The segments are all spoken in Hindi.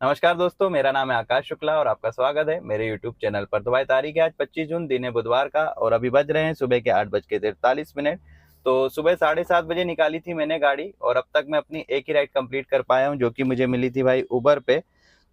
नमस्कार दोस्तों, मेरा नाम है आकाश शुक्ला और आपका स्वागत है मेरे YouTube चैनल पर। तो भाई तारीख है आज 25 जून, दिन है बुधवार का और अभी बज रहे हैं सुबह के 8:43। तो सुबह 7:30 बजे निकाली थी मैंने गाड़ी और अब तक मैं अपनी एक ही राइड कंप्लीट कर पाया हूं, जो कि मुझे मिली थी भाई उबर पे।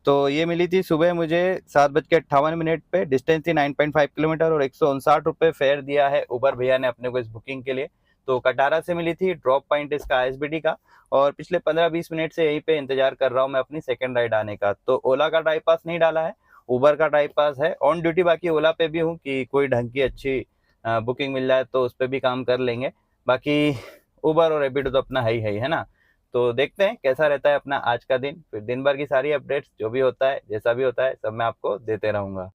तो ये मिली थी सुबह मुझे 7:58 पे। डिस्टेंस थी 9.5 किलोमीटर और 159 रुपये फेयर दिया है उबर भैया ने अपने को इस बुकिंग के लिए। तो कटारा से मिली थी, ड्रॉप पॉइंट इसका आईएसबीटी का। और पिछले 15-20 मिनट से यहीं पे इंतजार कर रहा हूँ मैं अपनी सेकंड राइड आने का। तो ओला का ड्राइव पास नहीं डाला है, उबर का ड्राइव पास है। ऑन ड्यूटी बाकी ओला पे भी हूँ कि कोई ढंग की अच्छी बुकिंग मिल जाए तो उस पर भी काम कर लेंगे। बाकी उबर और रैपिडो तो अपना है ना। तो देखते हैं कैसा रहता है अपना आज का दिन। फिर दिन भर की सारी अपडेट्स जो भी होता है, जैसा भी होता है, सब मैं आपको देते रहूँगा।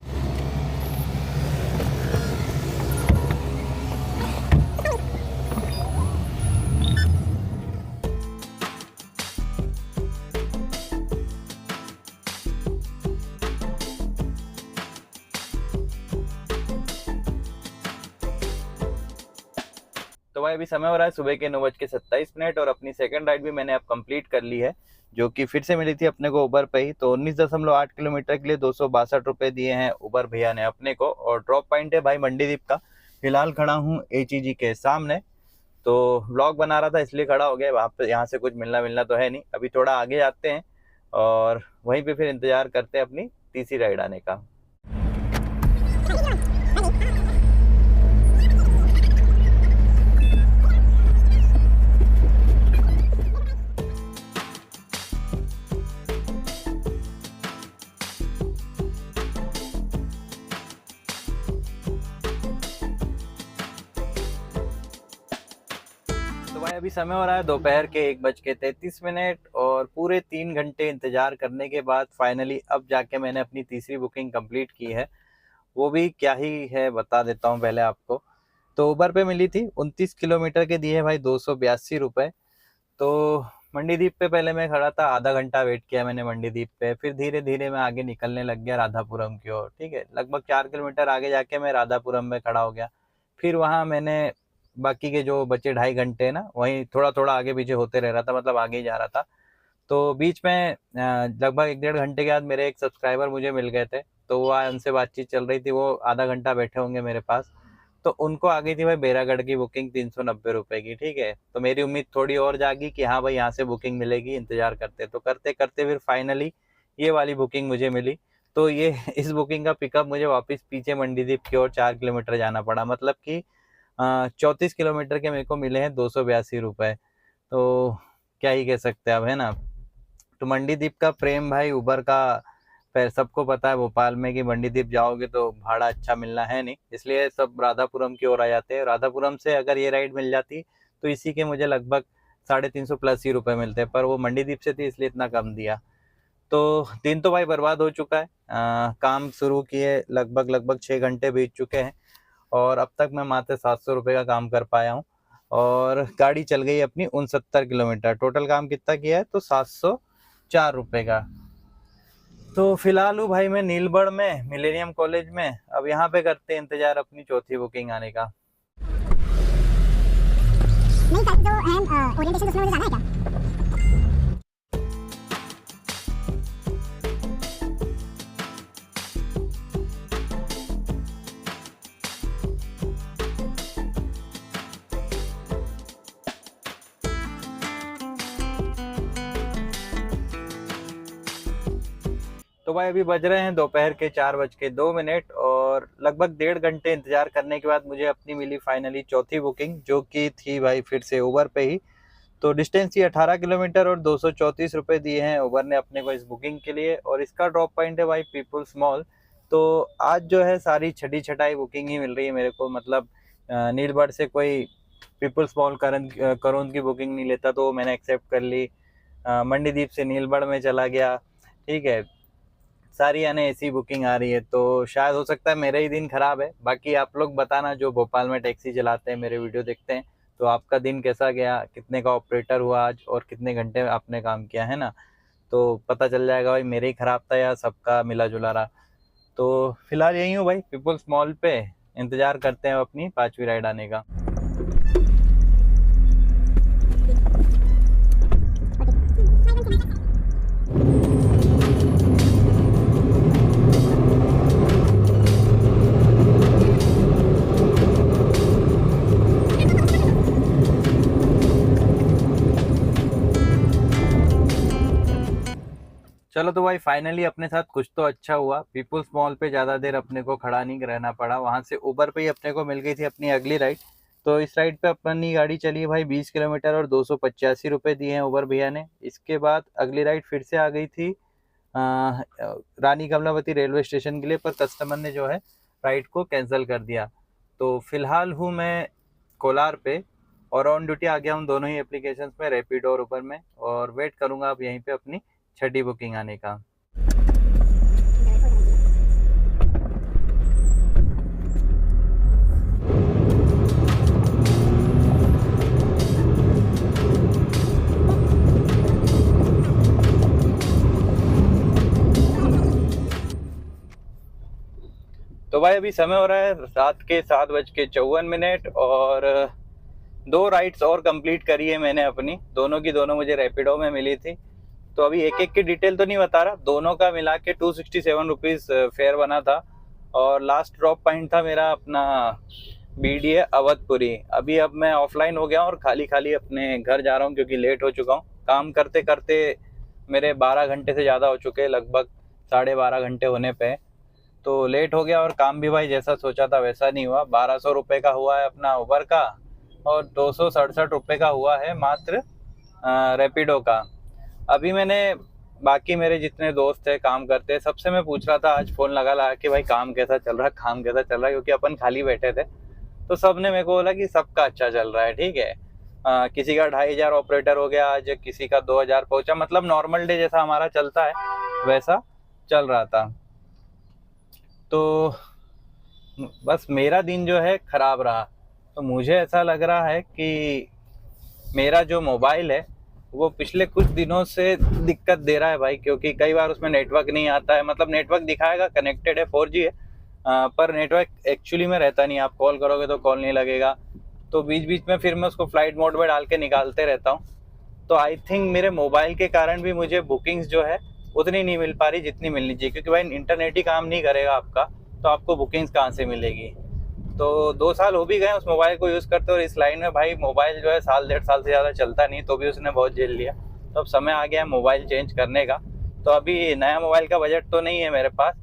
तो भाई अभी समय हो रहा है सुबह के 9:27 और अपनी सेकंड राइड भी मैंने अब कंप्लीट कर ली है, जो कि फिर से मिली थी अपने को उबर पे ही। तो 19.8 किलोमीटर के लिए 262 रुपये दिए हैं उबर भैया ने अपने को। और ड्रॉप पॉइंट है भाई मंडीदीप का। फिलहाल खड़ा हूँ HEG के सामने। तो व्लॉग बना रहा था इसलिए खड़ा हो गया वहाँ पे। यहाँ से कुछ मिलना मिलना तो है नहीं। अभी थोड़ा आगे जाते हैं और वहीं पे फिर इंतजार करते हैं अपनी तीसरी राइड आने का। तो भाई अभी समय हो रहा है दोपहर के 1:33 और पूरे 3 घंटे इंतजार करने के बाद फाइनली अब जाके मैंने अपनी तीसरी बुकिंग कंप्लीट की है। वो भी क्या ही है बता देता हूँ पहले आपको। तो उबर पे मिली थी, 29 किलोमीटर के दिए भाई 282 रुपये। तो मंडीदीप पे पहले मैं खड़ा था, आधा घंटा वेट किया मैंने मंडीदीप पे। फिर धीरे धीरे मैं आगे निकलने लग गया राधापुरम की ओर। ठीक है, लगभग 4 किलोमीटर आगे जाके मैं राधापुरम में खड़ा हो गया। फिर वहाँ मैंने बाकी के जो बचे 2.5 घंटे ना, वहीं थोड़ा थोड़ा आगे पीछे होते रह रहा था, मतलब आगे ही जा रहा था। तो बीच में लगभग 1-1.5 घंटे के बाद मेरे एक सब्सक्राइबर मुझे मिल गए थे। तो वो उनसे बातचीत चल रही थी, वो आधा घंटा बैठे होंगे मेरे पास। तो उनको आ गई थी भाई बैरागढ़ की बुकिंग 390 रुपये की। ठीक है, तो मेरी उम्मीद थोड़ी और जागी कि हाँ भाई यहाँ से बुकिंग मिलेगी। इंतजार करते तो करते करते फिर फाइनली ये वाली बुकिंग मुझे मिली। तो ये इस बुकिंग का पिकअप मुझे वापस पीछे मंडीदीप की ओर 4 किलोमीटर जाना पड़ा। मतलब कि 34 किलोमीटर के मेरे को मिले हैं 282 रुपये। तो क्या ही कह सकते हैं अब, है ना। तो मंडीदीप का प्रेम भाई उबर का सबको पता है भोपाल में कि मंडीदीप जाओगे तो भाड़ा अच्छा मिलना है नहीं, इसलिए सब राधापुरम की ओर आ जाते हैं। राधापुरम से अगर ये राइड मिल जाती तो इसी के मुझे लगभग 350 प्लस ही रुपए मिलते हैं, पर वो मंडीदीप से थी इसलिए इतना कम दिया। तो दिन तो भाई बर्बाद हो चुका है। काम शुरू किए लगभग 6 घंटे बीत चुके हैं और अब तक मैं मात्र 700 रुपये का काम कर पाया हूँ। और गाड़ी चल गई अपनी 69 किलोमीटर। टोटल काम कितना किया है तो 704 रुपये का। तो फिलहाल हूँ भाई मैं नीलबढ़ में, मिलेनियम कॉलेज में। अब यहाँ पे करते हैं इंतजार अपनी चौथी बुकिंग आने का। नहीं सर, जो है ओरिएंटेशन उसमें मुझे जाना है क्या? तो भाई अभी बज रहे हैं दोपहर के 4:02 और लगभग 1.5 घंटे इंतजार करने के बाद मुझे अपनी मिली फाइनली चौथी बुकिंग, जो कि थी भाई फिर से उबर पे ही। तो डिस्टेंस थी 18 किलोमीटर और 234 रुपये दिए हैं उबर ने अपने को इस बुकिंग के लिए। और इसका ड्रॉप पॉइंट है भाई पीपुल्स मॉल। तो आज जो है सारी छठी छठाई बुकिंग ही मिल रही है मेरे को। मतलब नीलबढ़ से कोई पीपुल्स मॉल करोंद की बुकिंग नहीं लेता, तो मैंने एक्सेप्ट कर ली। मंडीदीप से नीलबढ़ में चला गया। ठीक है, सारी यानी ऐसी बुकिंग आ रही है। तो शायद हो सकता है मेरा ही दिन खराब है। बाकी आप लोग बताना जो भोपाल में टैक्सी चलाते हैं, मेरे वीडियो देखते हैं, तो आपका दिन कैसा गया, कितने का ऑपरेटर हुआ आज और कितने घंटे आपने काम किया, है ना। तो पता चल जाएगा भाई मेरे ही खराब था या सबका मिला जुला रहा। तो फिलहाल यही हूँ भाई पीपुल्स मॉल पे, इंतजार करते हैं अपनी 5वीं राइड आने का। चलो तो भाई फाइनली अपने साथ कुछ तो अच्छा हुआ। पीपुल्स मॉल पे ज़्यादा देर अपने को खड़ा नहीं रहना पड़ा, वहाँ से उबर पे ही अपने को मिल गई थी अपनी अगली राइड। तो इस राइड पे अपनी गाड़ी चली है भाई 20 किलोमीटर और 285 रुपये दिए हैं उबर भैया ने। इसके बाद अगली राइड फिर से आ गई थी रानी कमलावती रेलवे स्टेशन के लिए, पर कस्टमर ने जो है राइड को कैंसिल कर दिया। तो फिलहाल हूँ मैं कोलार पे और ऑन ड्यूटी आ गया हूँ दोनों ही एप्लीकेशंस में, रैपिडो और उबर में, और वेट करूँगा अब यहीं पे अपनी छठी बुकिंग आने का। तो भाई अभी समय हो रहा है रात के 7:54 और 2 राइड्स और कंप्लीट करी है मैंने अपनी, दोनों की दोनों मुझे रैपिडो में मिली थी। तो अभी एक एक की डिटेल तो नहीं बता रहा, दोनों का मिला के 267 रुपीज़ फेयर बना था। और लास्ट ड्रॉप पॉइंट था मेरा अपना BDA अवधपुरी। अभी अब मैं ऑफलाइन हो गया हूँ और खाली खाली अपने घर जा रहा हूँ क्योंकि लेट हो चुका हूँ। काम करते करते मेरे 12 घंटे से ज़्यादा हो चुके हैं, लगभग 12.5 घंटे होने पे। तो लेट हो गया और काम भी भाई जैसा सोचा था वैसा नहीं हुआ। 1200 रुपये का हुआ है अपना उबर का और 267 रुपये का हुआ है मात्र रैपिडो का। अभी मैंने बाकी मेरे जितने दोस्त हैं काम करते हैं सबसे मैं पूछ रहा था आज फ़ोन लगा कि भाई काम कैसा चल रहा है, काम कैसा चल रहा है, क्योंकि अपन खाली बैठे थे। तो सब ने मेरे को बोला कि सबका अच्छा चल रहा है, ठीक है। किसी का 2500 ऑपरेटर हो गया आज, किसी का 2000 पहुंचा, मतलब नॉर्मल डे जैसा हमारा चलता है वैसा चल रहा था। तो बस मेरा दिन जो है ख़राब रहा। तो मुझे ऐसा लग रहा है कि मेरा जो मोबाइल है वो पिछले कुछ दिनों से दिक्कत दे रहा है भाई, क्योंकि कई बार उसमें नेटवर्क नहीं आता है। मतलब नेटवर्क दिखाएगा कनेक्टेड है, 4G है, पर नेटवर्क एक्चुअली में रहता नहीं। आप कॉल करोगे तो कॉल नहीं लगेगा। तो बीच बीच में फिर मैं उसको फ्लाइट मोड में डाल के निकालते रहता हूँ। तो आई थिंक मेरे मोबाइल के कारण भी मुझे बुकिंग्स जो है उतनी नहीं मिल पा रही जितनी मिलनी चाहिए, क्योंकि भाई इंटरनेट ही काम नहीं करेगा आपका तो आपको बुकिंग्स कहाँ से मिलेगी। तो 2 साल हो भी गए उस मोबाइल को यूज़ करते, और इस लाइन में भाई मोबाइल जो है 1.5 साल से ज़्यादा चलता नहीं, तो भी उसने बहुत झेल लिया। तो अब समय आ गया है मोबाइल चेंज करने का। तो अभी नया मोबाइल का बजट तो नहीं है मेरे पास,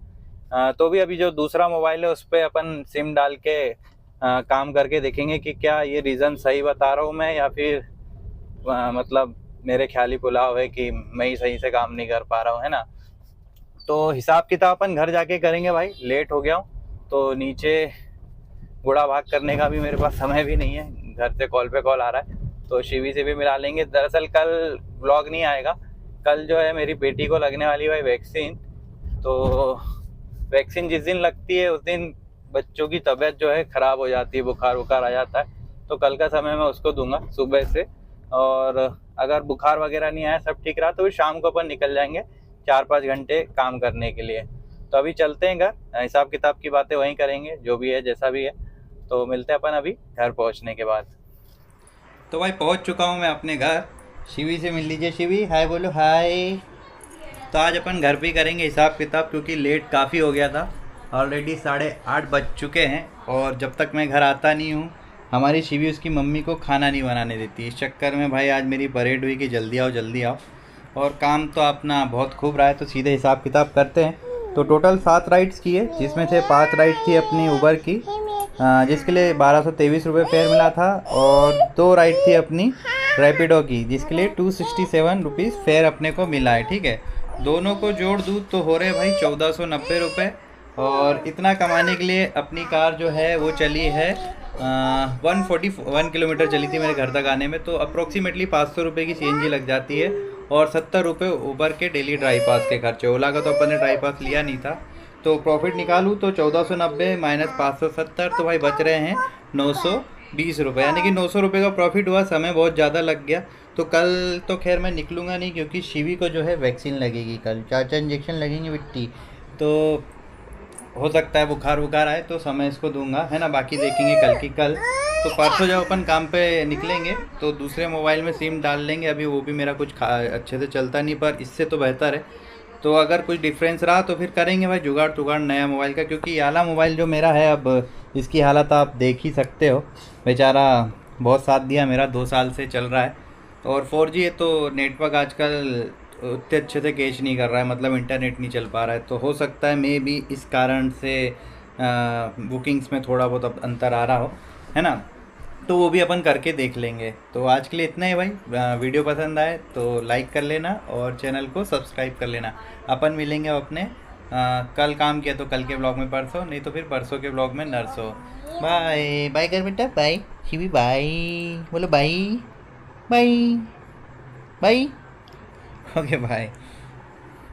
तो भी अभी जो दूसरा मोबाइल है उस पर अपन सिम डाल के काम करके देखेंगे कि क्या ये रीज़न सही बता रहा हूँ मैं, या फिर मतलब मेरे ख्याल ही पुलाव है कि मैं ही सही से काम नहीं कर पा रहा हूँ, है ना। तो हिसाब किताब अपन घर जाके करेंगे भाई, लेट हो गया हूँ तो नीचे गुड़ा भाग करने का भी मेरे पास समय भी नहीं है, घर से कॉल पे कॉल आ रहा है। तो शिवी से भी मिला लेंगे। दरअसल कल व्लॉग नहीं आएगा, कल जो है मेरी बेटी को लगने वाली भाई वैक्सीन। तो वैक्सीन जिस दिन लगती है उस दिन बच्चों की तबीयत जो है ख़राब हो जाती है, बुखार आ जाता है। तो कल का समय मैं उसको दूंगा सुबह से, और अगर बुखार वगैरह नहीं आया, सब ठीक रहा, तो फिर शाम को अपन निकल जाएंगे 4-5 घंटे काम करने के लिए। तो अभी चलते हैं घर, हिसाब किताब की बातें वहीं करेंगे, जो भी है जैसा भी है। तो मिलते हैं अपन अभी घर पहुंचने के बाद। तो भाई पहुंच चुका हूं मैं अपने घर। शिवी से मिल लीजिए। शिवी हाय बोलो, हाय। तो आज अपन घर पे ही करेंगे हिसाब किताब, क्योंकि लेट काफ़ी हो गया था, ऑलरेडी 8:30 बज चुके हैं। और जब तक मैं घर आता नहीं हूँ हमारी शिवी उसकी मम्मी को खाना नहीं बनाने देती। इस चक्कर में भाई आज मेरी परेड हुई कि जल्दी आओ जल्दी आओ। और काम तो अपना बहुत खूब रहा है, तो सीधे हिसाब किताब करते हैं। तो टोटल 7 राइड्स की है, जिसमें से 5 राइड थी अपनी उबर की, जिसके लिए 1223 रुपये फेयर मिला था, और 2 राइड थी अपनी रैपिडो की, जिसके लिए 267 रुपीज़ फेयर अपने को मिला है, ठीक है। दोनों को जोड़ दूँ तो हो रहे भाई 1490 रुपये। और इतना कमाने के लिए अपनी कार जो है वो चली है 141 किलोमीटर चली थी मेरे घर तक आने में। तो अप्रोक्सीमेटली 500 रुपये की CNG लग जाती है, और 70 रुपये उबर के डेली ड्राई पास के खर्चे। ओला का तो अपन ने ड्राई पास लिया नहीं था। तो प्रॉफिट निकालूँ तो 1490 माइनस 570, तो भाई बच रहे हैं 920 रुपये, यानी कि 900 रुपये का प्रॉफिट हुआ। समय बहुत ज़्यादा लग गया। तो कल तो खैर मैं निकलूँगा नहीं, क्योंकि शिवी को जो है वैक्सीन लगेगी कल, 4 इंजेक्शन लगेंगे बिट्टी। तो हो सकता है बुखार आए, तो समय इसको दूंगा, है ना। बाकी देखेंगे कल की कल। तो परसों जब अपन काम पे निकलेंगे तो दूसरे मोबाइल में सिम डाल लेंगे। अभी वो भी मेरा कुछ अच्छे से चलता नहीं, पर इससे तो बेहतर है। तो अगर कुछ डिफरेंस रहा तो फिर करेंगे भाई जुगाड़ नया मोबाइल का, क्योंकि ये वाला मोबाइल जो मेरा है अब इसकी हालत आप देख ही सकते हो। बेचारा बहुत साथ दिया मेरा, 2 साल से चल रहा है, और 4G है तो नेटवर्क आजकल उतने अच्छे से कैच नहीं कर रहा है, मतलब इंटरनेट नहीं चल पा रहा है, तो हो सकता है मे भी इस कारण से बुकिंग्स में थोड़ा बहुत अब अंतर आ रहा हो, है ना। तो वो भी अपन करके देख लेंगे। तो आज के लिए इतना ही भाई। वीडियो पसंद आए तो लाइक कर लेना और चैनल को सब्सक्राइब कर लेना। अपन मिलेंगे अपने कल, काम किया तो कल के ब्लॉग में परसों, नहीं तो फिर परसों के ब्लॉग में नरसों। बाय बाय कर बेटा, बाय शिवी, बाय बोलो, bye bye bye. Okay bye.